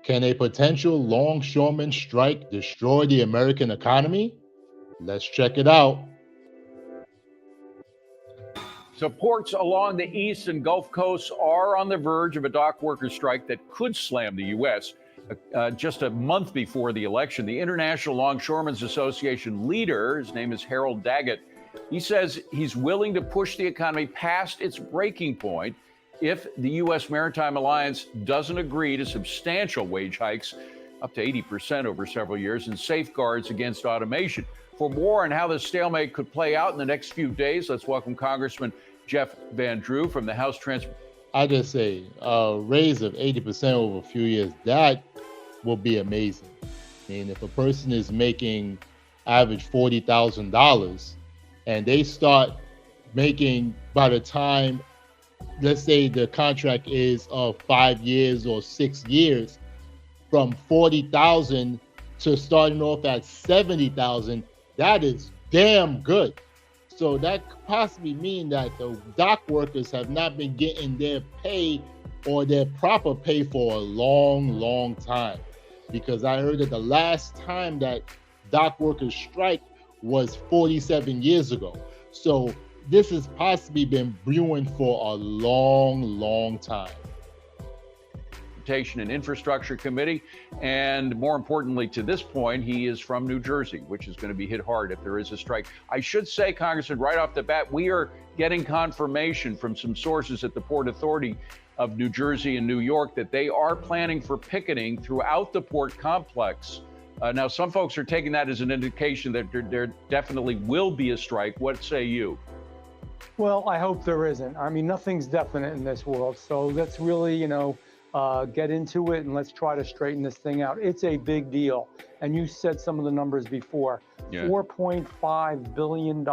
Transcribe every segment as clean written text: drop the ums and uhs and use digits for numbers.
Can a potential longshoreman strike destroy the American economy? Let's check it out. So ports along the east and Gulf coasts are on the verge of a dock workers strike that could slam the U.S. Just a month before the election. The International Longshoremen's Association leader, his name is Harold Daggett, he says he's willing to push the economy past its breaking point if the U.S. Maritime Alliance doesn't agree to substantial wage hikes, up to 80% over several years, and safeguards against automation. For more on how this stalemate could play out in the next few days, let's welcome Congressman Jeff Van Drew from the House Transport. I just say a raise of 80% over a few years, that will be amazing. I mean, if a person is making average $40,000 and they start making, by the time, let's say the contract is of 5 years or 6 years, from 40,000 to starting off at 70,000, that is damn good. So that could possibly mean that the dock workers have not been getting their pay or their proper pay for a long time. Because I heard that the last time that dock workers strike was 47 years ago. So this has possibly been brewing for a long time. And Infrastructure Committee. And more importantly, to this point, he is from New Jersey, which is going to be hit hard if there is a strike. I should say, Congressman, right off the bat, we are getting confirmation from some sources at the Port Authority of New Jersey and New York that they are planning for picketing throughout the port complex. Now, some folks are taking that as an indication that there definitely will be a strike. What say you? Well, I hope there isn't. I mean, nothing's definite in this world. So let's really, get into it and let's try to straighten this thing out. It's a big deal. And you said some of the numbers before. Yeah. $4.5 billion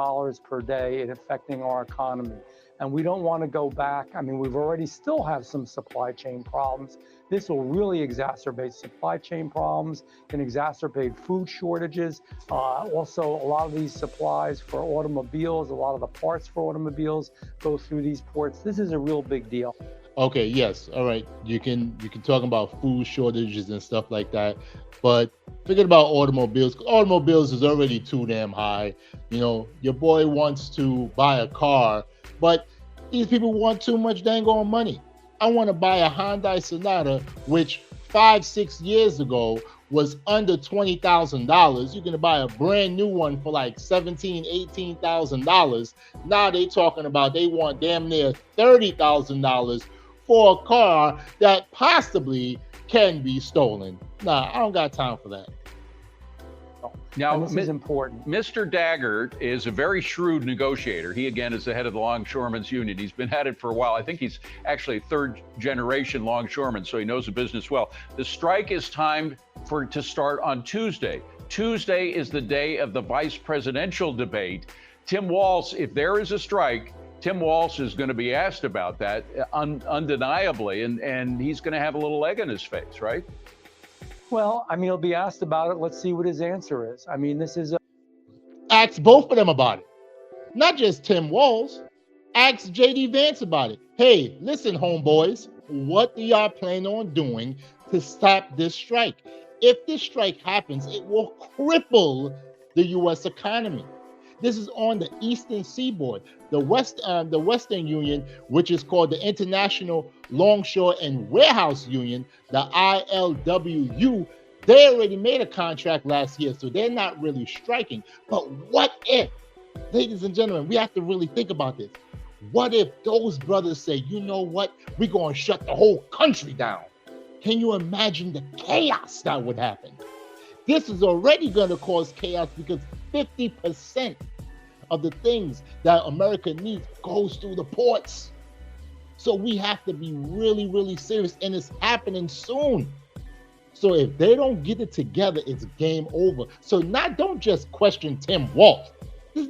per day in affecting our economy. And we don't want to go back. I mean, we've already still have some supply chain problems. This will really exacerbate supply chain problems, can exacerbate food shortages. Also, a lot of these supplies for automobiles, a lot of the parts for automobiles go through these ports. This is a real big deal. Okay, yes, all right. You can talk about food shortages and stuff like that, but forget about automobiles. Automobiles is already too damn high. Your boy wants to buy a car, but these people want too much dang on money. I want to buy a Hyundai Sonata, which 5-6 years ago was under $20,000. You're going to buy a brand new one for like $17,000, $18,000. Now they talking about they want damn near $30,000 for a car that possibly can be stolen. Nah, I don't got time for that. Now, and this is important. Mr. Daggett is a very shrewd negotiator. He, again, is the head of the Longshoremen's Union. He's been at it for a while. I think he's actually a third-generation longshoreman, so he knows the business well. The strike is timed to start on Tuesday. Tuesday is the day of the vice presidential debate. Tim Walz, if there is a strike, Tim Walz is going to be asked about that undeniably, and he's going to have a little egg in his face, right? Well, I mean, he'll be asked about it. Let's see what his answer is. I mean, this is Ask both of them about it. Not just Tim Walz. Ask J.D. Vance about it. Hey, listen, homeboys, what do y'all plan on doing to stop this strike? If this strike happens, it will cripple the U.S. economy. This is on the Eastern Seaboard. The Western Union, which is called the International Longshore and Warehouse Union, the ILWU, they already made a contract last year, so they're not really striking. But what if, ladies and gentlemen, we have to really think about this. What if those brothers say, you know what, we're going to shut the whole country down? Can you imagine the chaos that would happen? This is already going to cause chaos because 50% of the things that America needs goes through the ports. So we have to be really serious, and it's happening soon. So if they don't get it together, it's game over. So don't just question Tim Walz.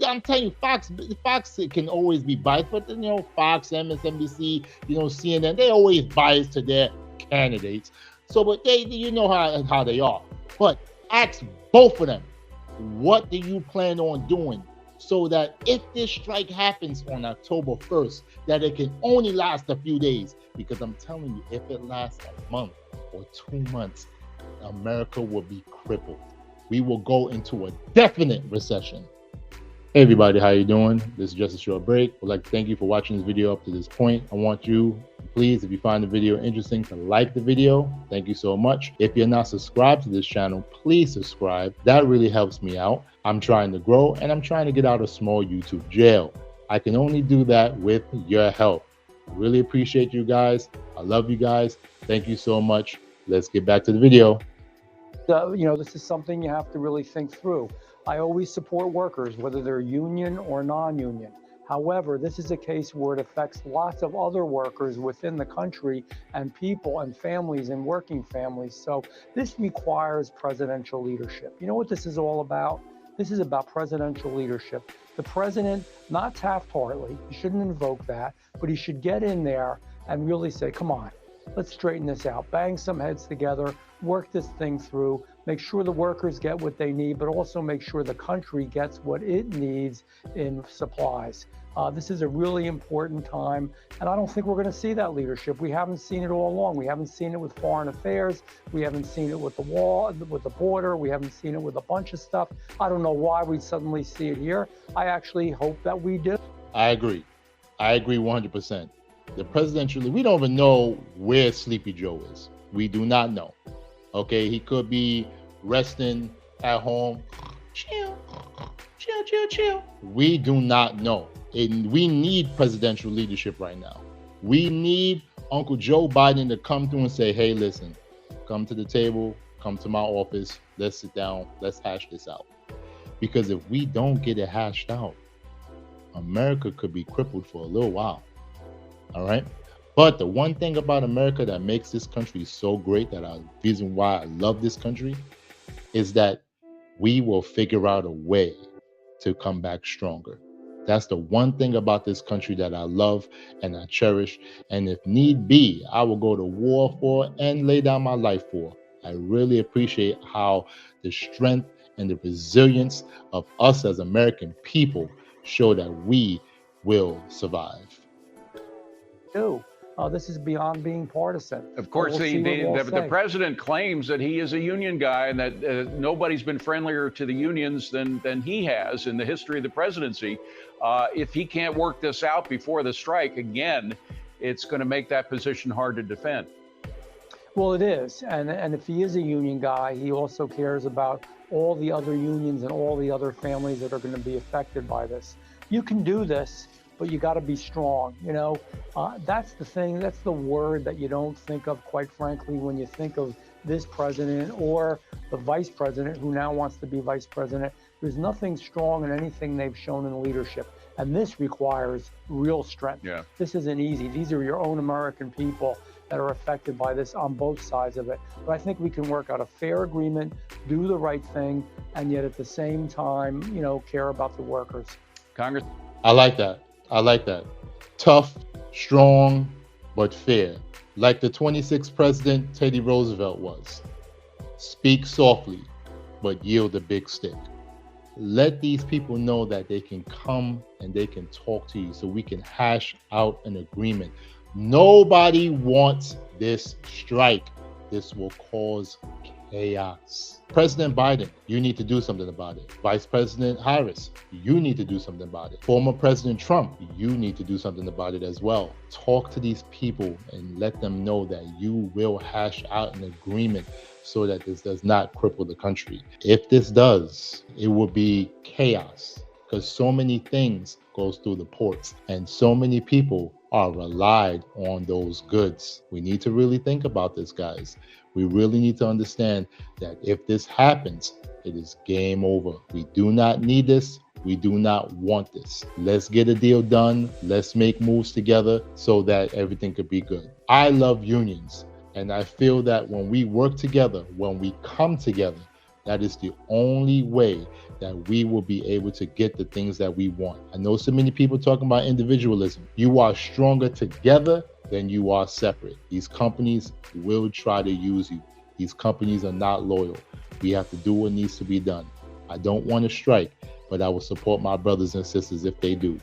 I'm telling you, Fox can always be biased, but Fox, MSNBC, CNN, they always biased to their candidates. So, but they, how they are. But ask both of them, what do you plan on doing so that if this strike happens on October 1st, that it can only last a few days. Because I'm telling you, if it lasts a month or 2 months, America will be crippled. We will go into a definite recession. Hey everybody, how you doing? This is just a short break. I'd like to thank you for watching this video up to this point. I want you, please, if you find the video interesting, to like the video. Thank you so much. If you're not subscribed to this channel, please subscribe. That really helps me out. I'm trying to grow and I'm trying to get out of small YouTube jail. I can only do that with your help. I really appreciate you guys. I love you guys. Thank you so much. Let's get back to the video. This is something you have to really think through. I always support workers, whether they're union or non-union. However, this is a case where it affects lots of other workers within the country and people and families and working families. So this requires presidential leadership. You know what this is all about? This is about presidential leadership. The president, not Taft-Hartley, he shouldn't invoke that, but he should get in there and really say, come on, let's straighten this out, bang some heads together, work this thing through, make sure the workers get what they need, but also make sure the country gets what it needs in supplies. This is a really important time, and I don't think we're going to see that leadership. We haven't seen it all along. We haven't seen it with foreign affairs. We haven't seen it with the wall, with the border. We haven't seen it with a bunch of stuff. I don't know why we suddenly see it here. I actually hope that we do. I agree 100%. The presidential, we don't even know where Sleepy Joe is. We do not know. Okay, he could be resting at home. Chill. We do not know. And we need presidential leadership right now. We need Uncle Joe Biden to come through and say, hey, listen, come to the table, come to my office, let's sit down, let's hash this out. Because if we don't get it hashed out, America could be crippled for a little while. All right. But the one thing about America that makes this country so great, the reason why I love this country, is that we will figure out a way to come back stronger. That's the one thing about this country that I love and I cherish. And if need be, I will go to war for and lay down my life for. I really appreciate how the strength and the resilience of us as American people show that we will survive. This is beyond being partisan. Of course, the president claims that he is a union guy and that nobody's been friendlier to the unions than he has in the history of the presidency. If he can't work this out before the strike, again, it's going to make that position hard to defend. Well, it is. And if he is a union guy, he also cares about all the other unions and all the other families that are going to be affected by this. You can do this, but you got to be strong. That's the thing. That's the word that you don't think of, quite frankly, when you think of this president or the vice president who now wants to be vice president. There's nothing strong in anything they've shown in leadership. And this requires real strength. Yeah. This isn't easy. These are your own American people that are affected by this on both sides of it. But I think we can work out a fair agreement, do the right thing, and yet at the same time, care about the workers. Congress. I like that. Tough, strong, but fair. Like the 26th president, Teddy Roosevelt was. Speak softly, but yield a big stick. Let these people know that they can come and they can talk to you so we can hash out an agreement. Nobody wants this strike. This will cause chaos. President Biden, you need to do something about it. Vice President Harris, you need to do something about it. Former President Trump, you need to do something about it as well. Talk to these people and let them know that you will hash out an agreement so that this does not cripple the country. If this does, it will be chaos because so many things goes through the ports and so many people are relied on those goods. We need to really think about this, guys. We really need to understand that if this happens, it is game over. We do not need this. We do not want this. Let's get a deal done. Let's make moves together so that everything could be good. I love unions, and I feel that when we work together, when we come together, that is the only way that we will be able to get the things that we want. I know so many people talking about individualism. You are stronger together than you are separate. These companies will try to use you. These companies are not loyal. We have to do what needs to be done. I don't want to strike, but I will support my brothers and sisters if they do.